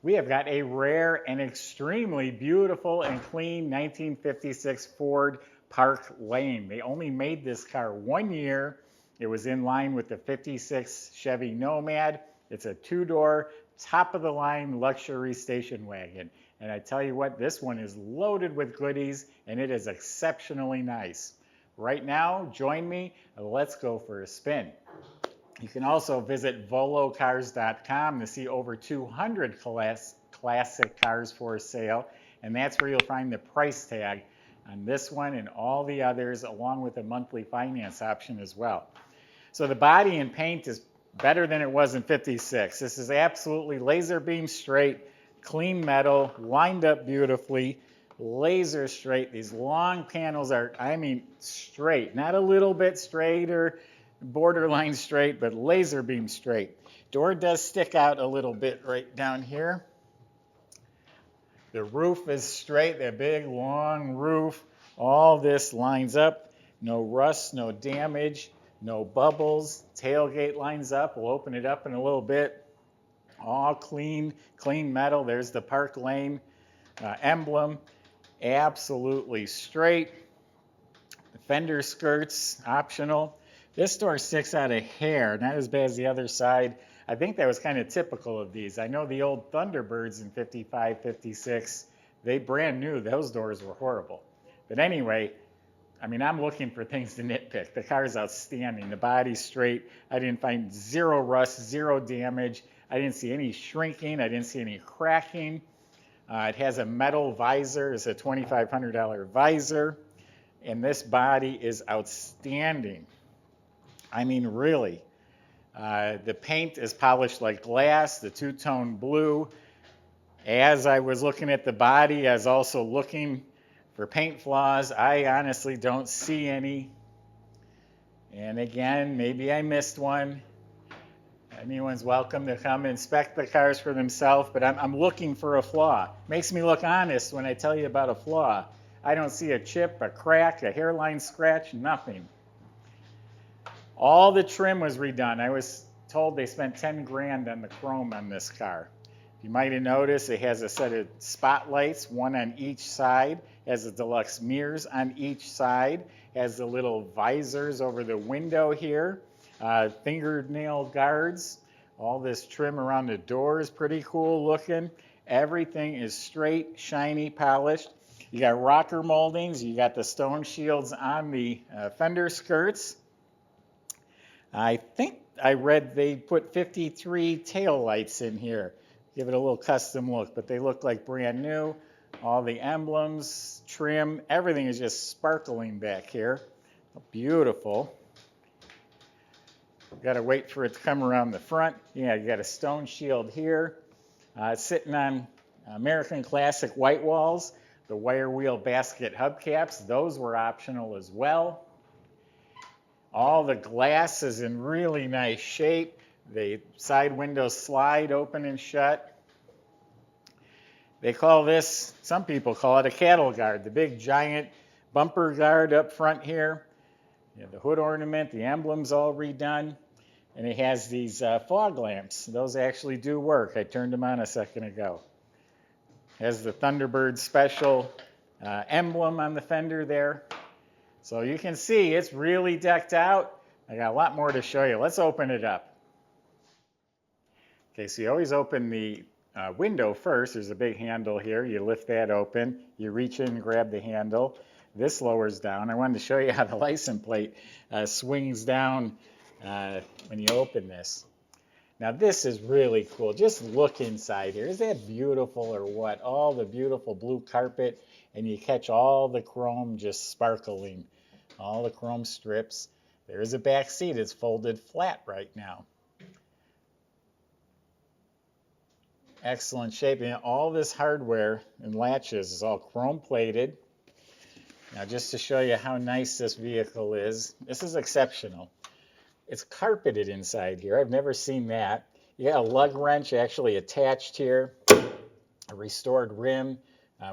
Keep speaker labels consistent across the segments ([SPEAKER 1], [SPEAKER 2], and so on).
[SPEAKER 1] We have got a rare and extremely beautiful and clean 1956 Ford Parklane. They only made this car 1 year. It was in line with the 56 Chevy Nomad. It's a two-door, top-of-the-line luxury station wagon. And I tell you what, this one is loaded with goodies, and it is exceptionally nice. Right now, join me, and let's go for a spin. You can also visit volocars.com to see over 200 classic cars for sale, and that's where you'll find the price tag on this one and all the others, along with a monthly finance option as well. So the body and paint is better than it was in 56. This is absolutely laser beam straight, clean metal, lined up beautifully, laser straight. These long panels are, I mean, straight, not a little bit straight or borderline straight, but laser beam straight. Door does stick out a little bit right down here. The roof is straight, that big long roof. All this lines up. No rust, no damage, no bubbles. Tailgate lines up. We'll open it up in a little bit. All clean metal. There's the Parklane emblem. Absolutely straight. The fender skirts, optional. This door sticks out a hair, not as bad as the other side. I think that was kind of typical of these. I know the old Thunderbirds in 55, 56, they brand new, those doors were horrible. But anyway, I mean, I'm looking for things to nitpick. The car's outstanding. The body's straight. I didn't find zero rust, zero damage. I didn't see any shrinking. I didn't see any cracking. It has a metal visor. It's a $2,500 visor. And this body is outstanding. I mean, really. The paint is polished like glass, the two-tone blue. As I was looking at the body, I was also looking for paint flaws. I honestly don't see any. And again, maybe I missed one. Anyone's welcome to come inspect the cars for themselves, but I'm looking for a flaw. Makes me look honest when I tell you about a flaw. I don't see a chip, a crack, a hairline scratch, nothing. All the trim was redone. I was told they spent 10 grand on the chrome on this car. You might have noticed it has a set of spotlights, one on each side, has the deluxe mirrors on each side, has the little visors over the window here, fingernail guards. All this trim around the door is pretty cool looking. Everything is straight, shiny, polished. You got rocker moldings. You got the stone shields on the fender skirts. I think I read they put 53 taillights in here. Give it a little custom look, but they look like brand new. All the emblems, trim, everything is just sparkling back here. Beautiful. Got to wait for it to come around the front. Yeah, you got a stone shield here. It's sitting on American Classic white walls. The wire wheel basket hubcaps, those were optional as well. All the glass is in really nice shape. The side windows slide open and shut. They call this, some people call it a cattle guard, the big giant bumper guard up front here. You have the hood ornament, the emblems all redone. And it has these fog lamps. Those actually do work. I turned them on a second ago. It has the Thunderbird special emblem on the fender there. So you can see it's really decked out. I got a lot more to show you. Let's open it up. Okay, so you always open the window first. There's a big handle here. You lift that open. You reach in and grab the handle. This lowers down. I wanted to show you how the license plate swings down when you open this. Now this is really cool. Just look inside here. Is that beautiful or what? All the beautiful blue carpet, and you catch all the chrome just sparkling. All the chrome strips. There's a back seat. It's folded flat right now. Excellent shape. And all this hardware and latches is all chrome plated. Now just to show you how nice this vehicle is, this is exceptional. It's carpeted inside here. I've never seen that. You got a lug wrench actually attached here. A restored rim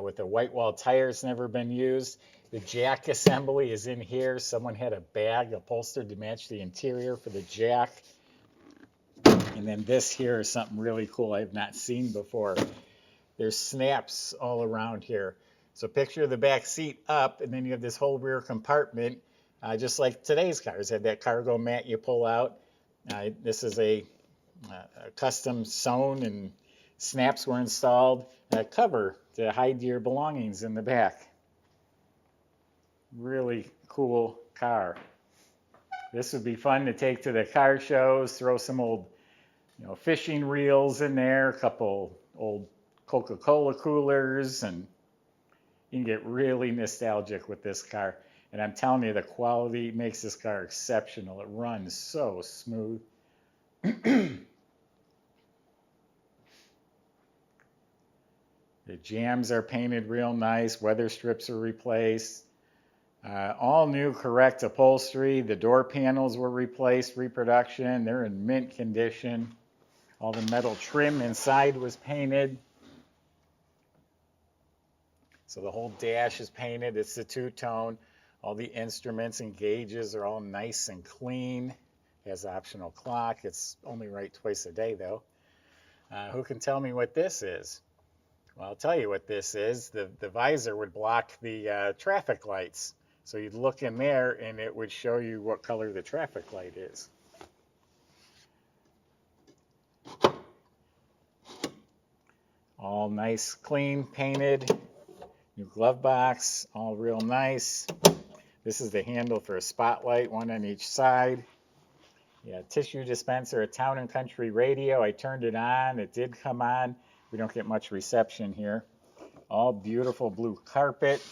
[SPEAKER 1] with the white wall tires never been used. The jack assembly is in here. Someone had a bag upholstered to match the interior for the jack. You And then this here is something really cool I've not seen before. There's snaps all around here. So picture the back seat up, and then you have this whole rear compartment, just like today's cars have that cargo mat you pull out. This is a custom sewn, and snaps were installed. A cover to hide your belongings in the back. Really cool car. This would be fun to take to the car shows, throw some old fishing reels in there, a couple old Coca-Cola coolers, and you can get really nostalgic with this car. And I'm telling you, the quality makes this car exceptional. It runs so smooth. The jambs are painted real nice. Weather strips are replaced. All new correct upholstery. The door panels were replaced, reproduction. They're in mint condition. All the metal trim inside was painted. So the whole dash is painted. It's the two-tone. All the instruments and gauges are all nice and clean. It has an optional clock. It's only right twice a day, though. Who can tell me what this is? Well, I'll tell you what this is. The visor would block the traffic lights. So you'd look in there, and it would show you what color the traffic light is. All nice, clean, painted. New glove box, all real nice. This is the handle for a spotlight, one on each side. Yeah, tissue dispenser, a Town and Country radio. I turned it on. It did come on. We don't get much reception here. All beautiful blue carpet.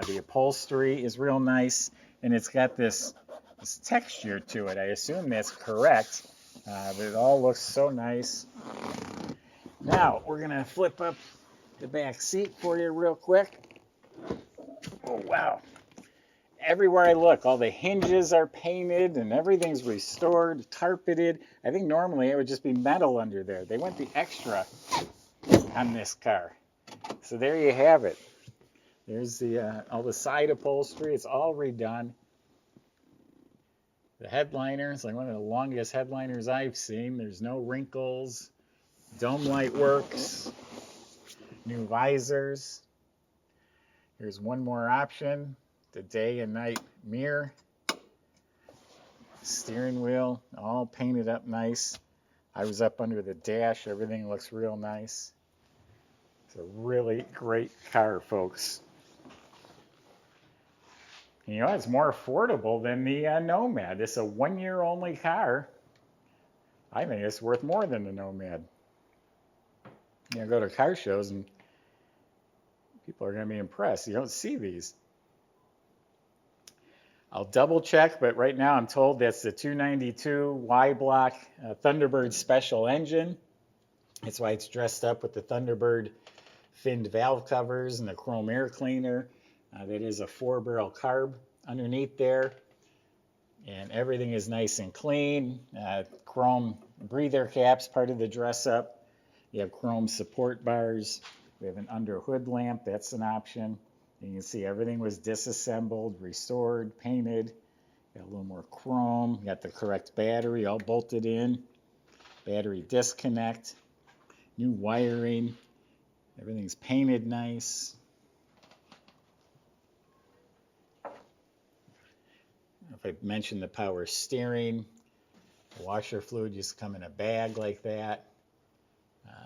[SPEAKER 1] The upholstery is real nice, and it's got this texture to it. I assume that's correct, but it all looks so nice. Now, we're going to flip up the back seat for you real quick. Oh, wow. Everywhere I look, all the hinges are painted and everything's restored, carpeted. I think normally it would just be metal under there. They went the extra on this car. So there you have it. There's all the side upholstery. It's all redone. The headliner is like one of the longest headliners I've seen. There's no wrinkles. Dome light works. New visors. Here's one more option. The day and night mirror. Steering wheel, all painted up nice. I was up under the dash. Everything looks real nice. It's a really great car, folks. You know, it's more affordable than the Nomad. It's a one-year-only car. I think it's worth more than the Nomad. You know, go to car shows and people are going to be impressed. You don't see these. I'll double check, but right now I'm told that's the 292 Y-block Thunderbird special engine. That's why it's dressed up with the Thunderbird finned valve covers and the chrome air cleaner. That is a 4-barrel carb underneath there. And everything is nice and clean. Chrome breather caps, part of the dress up. You have chrome support bars. We have an under hood lamp. That's an option. You can see everything was disassembled, restored, painted. Got a little more chrome. Got the correct battery all bolted in. Battery disconnect. New wiring. Everything's painted nice. If I mentioned the power steering, washer fluid used to come in a bag like that.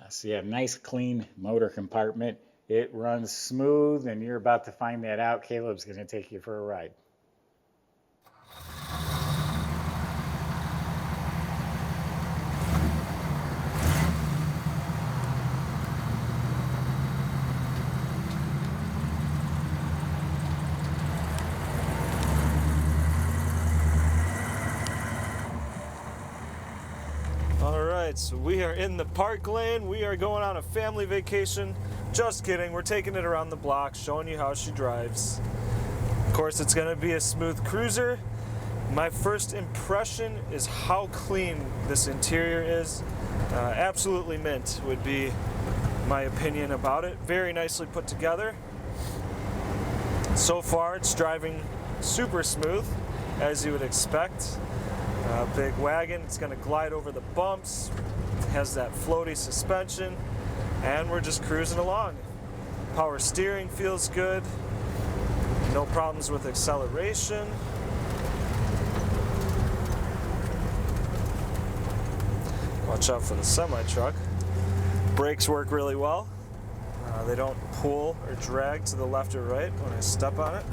[SPEAKER 1] So you have a nice clean motor compartment. It runs smooth, and you're about to find that out. Caleb's going to take you for a ride.
[SPEAKER 2] Alright, so we are in the Parklane. We are going on a family vacation. Just kidding, we're taking it around the block, showing you how she drives. Of course, it's going to be a smooth cruiser. My first impression is how clean this interior is. Absolutely mint would be my opinion about it. Very nicely put together. So far, it's driving super smooth, as you would expect. Big wagon. It's going to glide over the bumps. Has that floaty suspension, and we're just cruising along. Power steering feels good. No problems with acceleration. Watch out for the semi-truck. Brakes work really well. They don't pull or drag to the left or right when I step on it.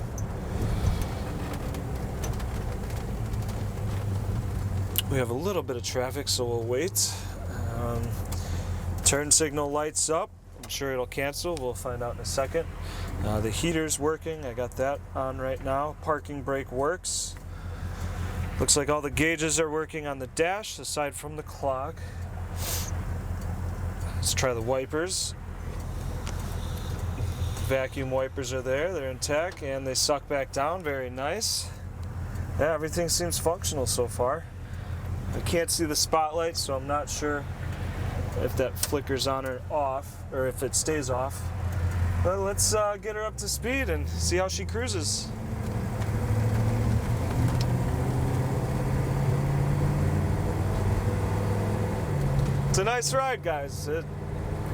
[SPEAKER 2] We have a little bit of traffic, so we'll wait. Turn signal lights up. I'm sure it'll cancel. We'll find out in a second. The heater's working. I got that on right now. Parking brake works. Looks like all the gauges are working on the dash, aside from the clock. Let's try the wipers. Vacuum wipers are there. They're intact, and they suck back down. Very nice. Yeah, everything seems functional so far. I can't see the spotlight, so I'm not sure if that flickers on or off, or if it stays off. But let's get her up to speed and see how she cruises. It's a nice ride, guys. It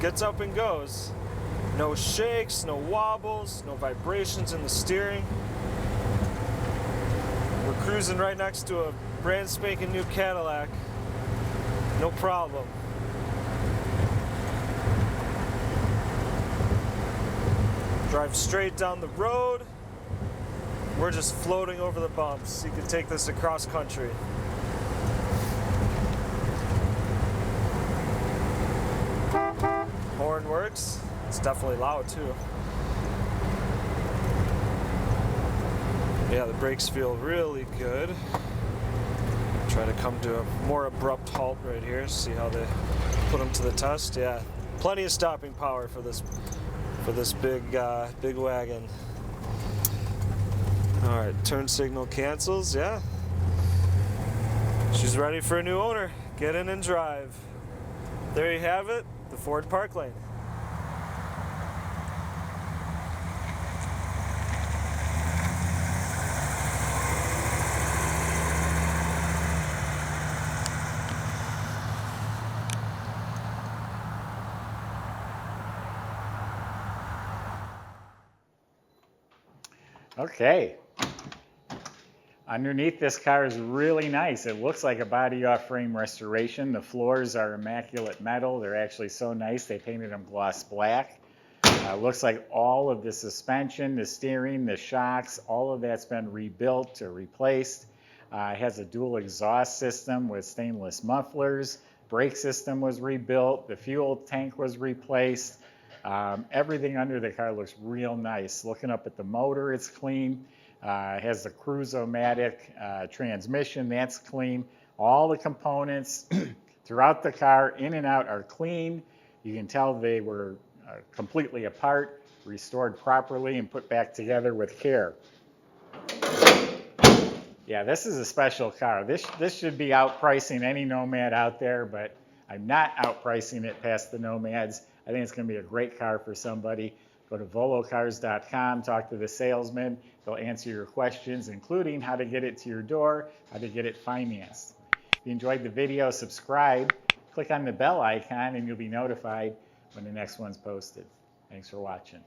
[SPEAKER 2] gets up and goes. No shakes, no wobbles, no vibrations in the steering. We're cruising right next to a brand spanking new Cadillac. No problem. Drive straight down the road. We're just floating over the bumps. You can take this across country. Horn works. It's definitely loud too. Yeah, the brakes feel really good. Try to come to a more abrupt halt right here. See how they put them to the test. Yeah, plenty of stopping power for this big wagon. All right, turn signal cancels. Yeah, she's ready for a new owner. Get in and drive. There you have it, the Ford Parklane.
[SPEAKER 1] Okay. Underneath, this car is really nice. It looks like a body off frame restoration. The floors are immaculate metal. They're actually so nice they painted them gloss black. Looks like all of the suspension, the steering, the shocks, all of that's been rebuilt or replaced. It has a dual exhaust system with stainless mufflers. Brake system was rebuilt. The fuel tank was replaced. Everything under the car looks real nice. Looking up at the motor, it's clean. It has the Cruise-O-Matic transmission, that's clean. All the components throughout the car, in and out, are clean. You can tell they were completely apart, restored properly, and put back together with care. Yeah, this is a special car. This should be outpricing any Nomad out there, but I'm not outpricing it past the Nomads. I think it's going to be a great car for somebody. Go to volocars.com, talk to the salesman. They'll answer your questions, including how to get it to your door, how to get it financed. If you enjoyed the video, subscribe. Click on the bell icon, and you'll be notified when the next one's posted. Thanks for watching.